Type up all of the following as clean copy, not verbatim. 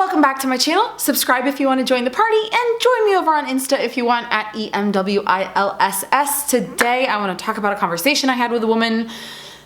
Welcome back to my channel. Subscribe if you want to join the party and join me over on Insta if you want at emilylss. Today I want to talk about a conversation I had with a woman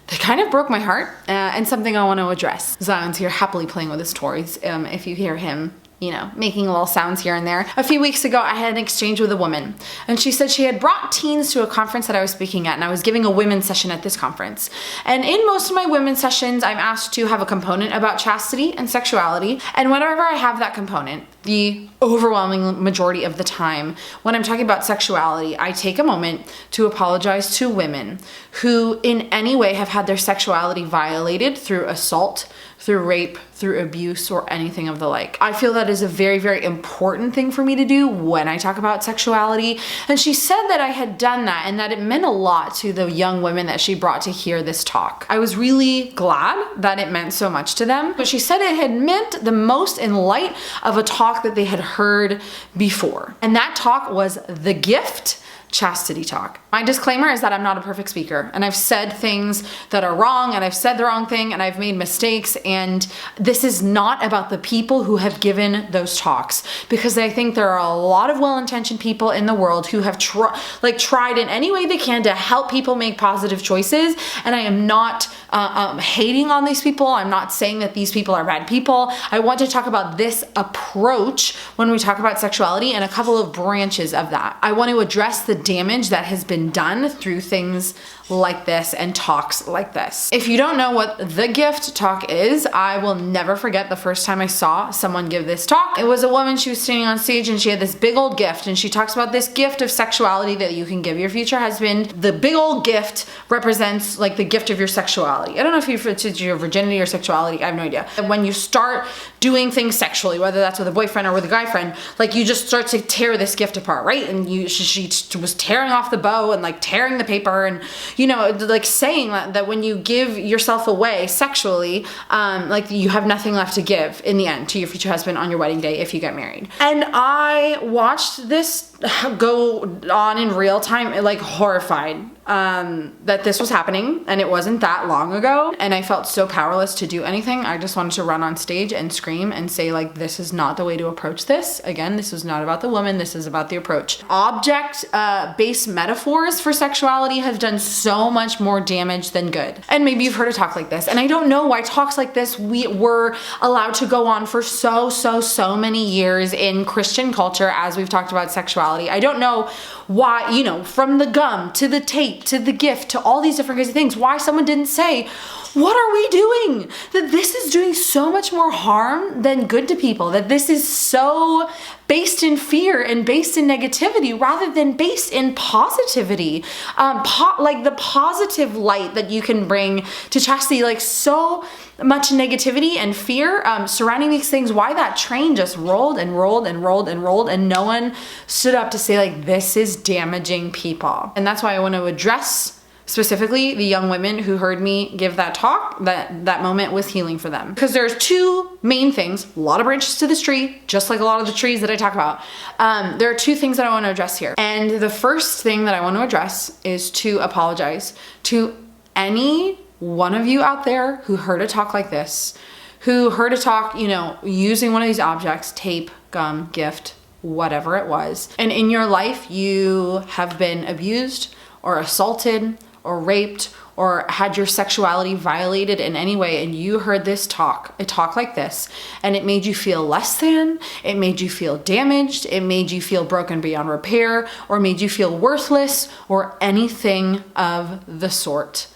that kind of broke my heart and something I want to address. Zion's here happily playing with his toys. If you hear him, you know, making little sounds here and there. A few weeks ago, I had an exchange with a woman, and she said she had brought teens to a conference that I was speaking at, and I was giving a women's session at this conference. And in most of my women's sessions, I'm asked to have a component about chastity and sexuality, and whenever I have that component, the overwhelming majority of the time, when I'm talking about sexuality, I take a moment to apologize to women who in any way have had their sexuality violated through assault, through rape, through abuse, or anything of the like. I feel that is a very, very important thing for me to do when I talk about sexuality. And she said that I had done that and that it meant a lot to the young women that she brought to hear this talk. I was really glad that it meant so much to them, but she said it had meant the most in light of a talk that they had heard before. And that talk was The Gift, chastity talk. My disclaimer is that I'm not a perfect speaker, and I've said things that are wrong, and I've said the wrong thing, and I've made mistakes, and this is not about the people who have given those talks, because I think there are a lot of well-intentioned people in the world who have tried in any way they can to help people make positive choices, and I am not hating on these people. I'm not saying that these people are bad people. I want to talk about this approach when we talk about sexuality and a couple of branches of that. I want to address the damage that has been done through things like this and talks like this. If you don't know what The Gift talk is, I will never forget the first time I saw someone give this talk. It was a woman, she was standing on stage and she had this big old gift, and she talks about this gift of sexuality that you can give your future husband. The big old gift represents like the gift of your sexuality. I don't know if it's your virginity or sexuality, I have no idea. And when you start doing things sexually, whether that's with a boyfriend or with a guy friend, like you just start to tear this gift apart, right? And she was tearing off the bow and like tearing the paper, and you know, like saying that when you give yourself away sexually, like you have nothing left to give in the end to your future husband on your wedding day if you get married. And I watched this go on in real time, like horrified that this was happening, and it wasn't that long ago, and I felt so powerless to do anything. I just wanted to run on stage and scream and say, like, this is not the way to approach this. Again, this is not about the woman, this is about the approach. Object-based metaphors for sexuality have done so much more damage than good. And maybe you've heard a talk like this, and I don't know why talks like this were allowed to go on for so many years in Christian culture as we've talked about sexuality. I don't know why, you know, from the gum to the tape to the gift to all these different kinds of things, why someone didn't say, what are we doing? That this is doing so much more harm than good to people, that this is so based in fear and based in negativity rather than based in positivity. Like the positive light that you can bring to chastity, like so much negativity and fear surrounding these things, why that train just rolled and rolled and rolled and rolled, and no one stood up to say, like, this is damaging people. And that's why I want to address specifically the young women who heard me give that talk, that moment was healing for them. Because there's two main things, a lot of branches to this tree, just like a lot of the trees that I talk about. There are two things that I want to address here. And the first thing that I want to address is to apologize to any one of you out there who heard a talk like this, who heard a talk, you know, using one of these objects, tape, gum, gift, whatever it was. And in your life, you have been abused or assaulted or raped or had your sexuality violated in any way, and you heard this talk, a talk like this, and it made you feel less than, it made you feel damaged, it made you feel broken beyond repair, or made you feel worthless, or anything of the sort.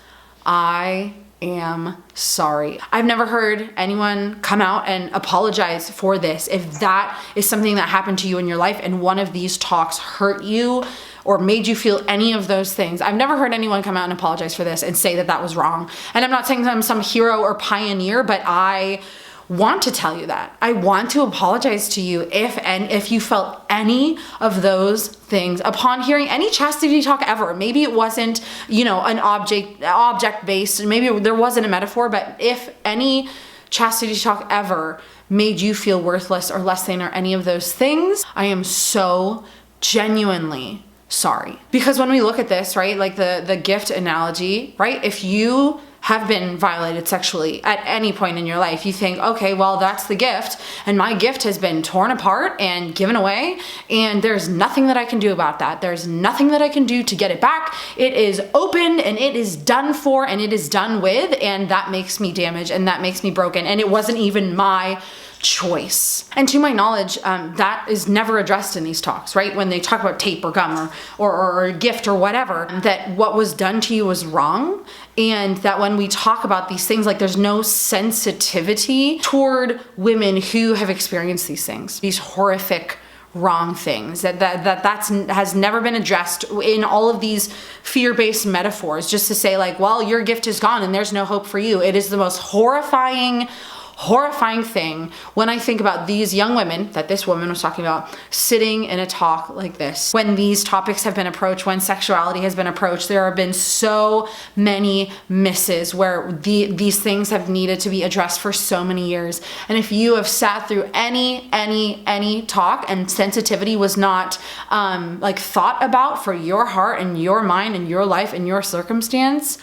I am sorry. I've never heard anyone come out and apologize for this. If that is something that happened to you in your life and one of these talks hurt you or made you feel any of those things, I've never heard anyone come out and apologize for this and say that that was wrong. And I'm not saying I'm some hero or pioneer, but I want to tell you that. I want to apologize to you if you felt any of those things upon hearing any chastity talk ever. Maybe it wasn't, you know, an object based, maybe there wasn't a metaphor, but if any chastity talk ever made you feel worthless or less than or any of those things, I am so genuinely sorry. Because when we look at this, right, like the gift analogy, right, if you have been violated sexually at any point in your life, you think, okay, well, that's the gift, and my gift has been torn apart and given away, and there's nothing that I can do about that. There's nothing that I can do to get it back. It is opened and it is done for and it is done with, and that makes me damaged and that makes me broken, and it wasn't even my choice. And to my knowledge, that is never addressed in these talks, right? When they talk about tape or gum or a gift or whatever, that what was done to you was wrong. And that when we talk about these things, like there's no sensitivity toward women who have experienced these things, these horrific wrong things, that's has never been addressed in all of these fear-based metaphors, just to say like, well, your gift is gone and there's no hope for you. It is the most horrifying thing when I think about these young women that this woman was talking about sitting in a talk like this. When these topics have been approached, when sexuality has been approached, there have been so many misses where these things have needed to be addressed for so many years. And if you have sat through any talk and sensitivity was not like thought about for your heart and your mind and your life and your circumstance,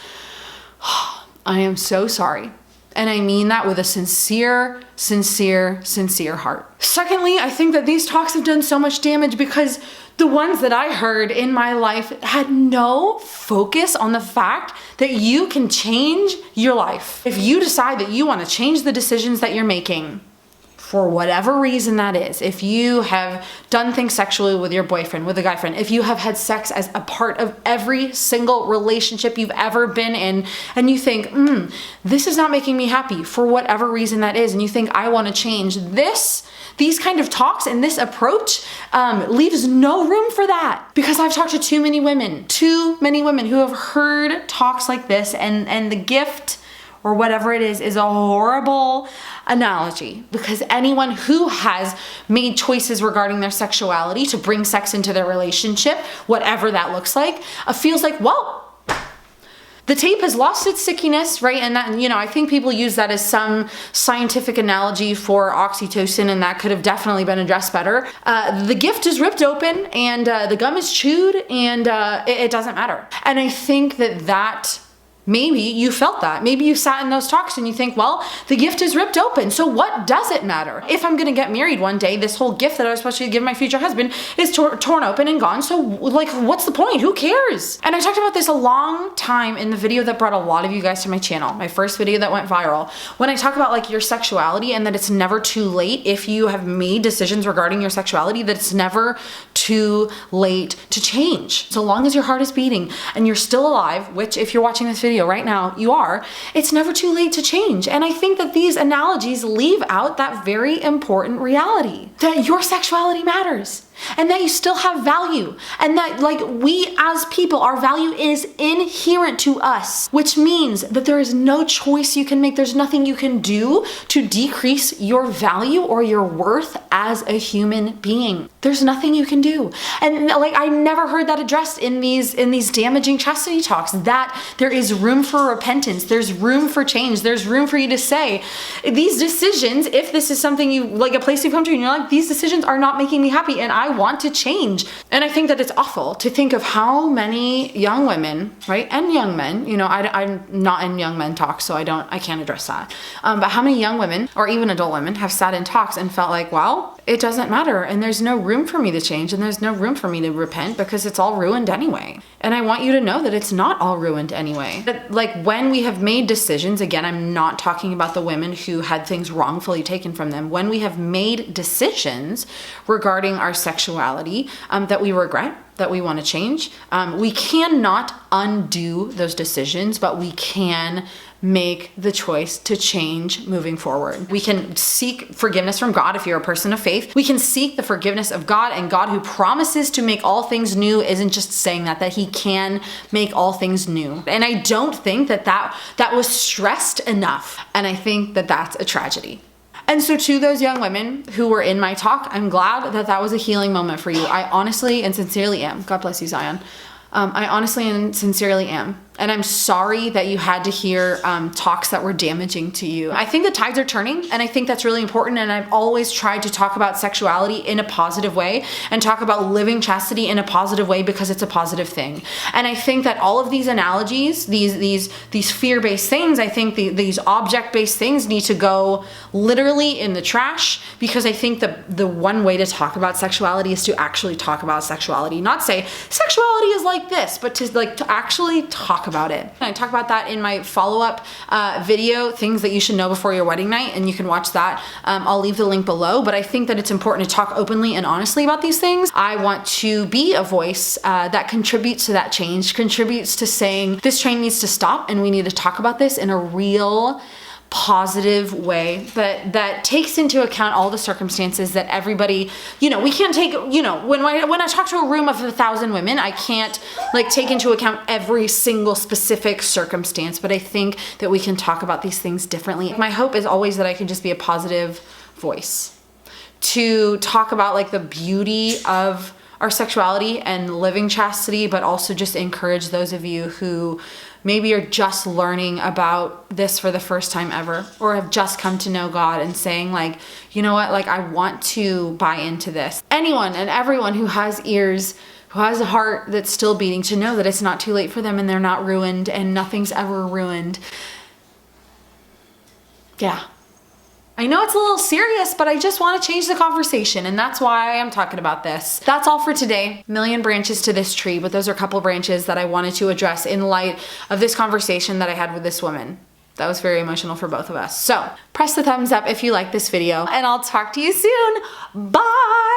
I am so sorry. And I mean that with a sincere heart. Secondly, I think that these talks have done so much damage because the ones that I heard in my life had no focus on the fact that you can change your life. If you decide that you want to change the decisions that you're making, for whatever reason that is, if you have done things sexually with your boyfriend, with a guy friend, if you have had sex as a part of every single relationship you've ever been in, and you think, this is not making me happy for whatever reason that is, and you think, I want to change this, these kind of talks and this approach leaves no room for that. Because I've talked to too many women who have heard talks like this, and the gift or whatever it is a horrible analogy, because anyone who has made choices regarding their sexuality to bring sex into their relationship, whatever that looks like, feels like, well, the tape has lost its stickiness, right? And that, I think people use that as some scientific analogy for oxytocin, and that could have definitely been addressed better. The gift is ripped open and the gum is chewed, and it doesn't matter. And I think that maybe you felt that. Maybe you sat in those talks and you think, well, the gift is ripped open, so what does it matter? If I'm gonna get married one day, this whole gift that I was supposed to give my future husband is torn open and gone, so like, what's the point? Who cares? And I talked about this a long time in the video that brought a lot of you guys to my channel, my first video that went viral, when I talk about like your sexuality and that it's never too late if you have made decisions regarding your sexuality, that it's never too late to change. So long as your heart is beating and you're still alive, which if you're watching this video right now, you are, it's never too late to change. And I think that these analogies leave out that very important reality, that your sexuality matters and that you still have value, and that like we as people, our value is inherent to us, which means that there is no choice you can make. There's nothing you can do to decrease your value or your worth as a human being. There's nothing you can do. And like, I never heard that addressed in these damaging chastity talks, that there is room for repentance, there's room for change, there's room for you to say, these decisions, if this is something you, like a place you come to and you're like, these decisions are not making me happy and I want to change. And I think that it's awful to think of how many young women, right, and young men, I'm not in young men talks, so I can't address that. But how many young women or even adult women have sat in talks and felt like, well, it doesn't matter, and there's no room for me to change, and there's no room for me to repent because it's all ruined anyway. And I want you to know that it's not all ruined anyway. That like when we have made decisions, again, I'm not talking about the women who had things wrongfully taken from them. When we have made decisions regarding our sexuality that we regret, that we want to change, we cannot undo those decisions, but we can make the choice to change moving forward. We can seek forgiveness from God if you're a person of faith. We can seek the forgiveness of God, and God, who promises to make all things new, isn't just saying that he can make all things new. And I don't think that was stressed enough. And I think that that's a tragedy. And so to those young women who were in my talk, I'm glad that was a healing moment for you. I honestly and sincerely am. God bless you, Zion. I honestly and sincerely am. And I'm sorry that you had to hear talks that were damaging to you. I think the tides are turning, and I think that's really important. And I've always tried to talk about sexuality in a positive way and talk about living chastity in a positive way because it's a positive thing. And I think that all of these analogies, these fear-based things, I think these object-based things need to go literally in the trash, because I think the one way to talk about sexuality is to actually talk about sexuality, not say sexuality is like this, but to actually talk about it. And I talk about that in my follow-up video, things that you should know before your wedding night, and you can watch that. I'll leave the link below, but I think that it's important to talk openly and honestly about these things. I want to be a voice that contributes to that change, contributes to saying this train needs to stop and we need to talk about this in a real positive way that takes into account all the circumstances that everybody, we can't take, when I talk to a room of 1,000 women, I can't take into account every single specific circumstance, but I think that we can talk about these things differently. My hope is always that I can just be a positive voice to talk about the beauty of our sexuality and living chastity, but also just encourage those of you who maybe are just learning about this for the first time ever, or have just come to know God and saying you know what, I want to buy into this. Anyone and everyone who has ears, who has a heart that's still beating, to know that it's not too late for them and they're not ruined and nothing's ever ruined. Yeah. I know it's a little serious, but I just want to change the conversation, and that's why I'm talking about this. That's all for today. A million branches to this tree, but those are a couple branches that I wanted to address in light of this conversation that I had with this woman. That was very emotional for both of us. So press the thumbs up if you like this video, and I'll talk to you soon. Bye!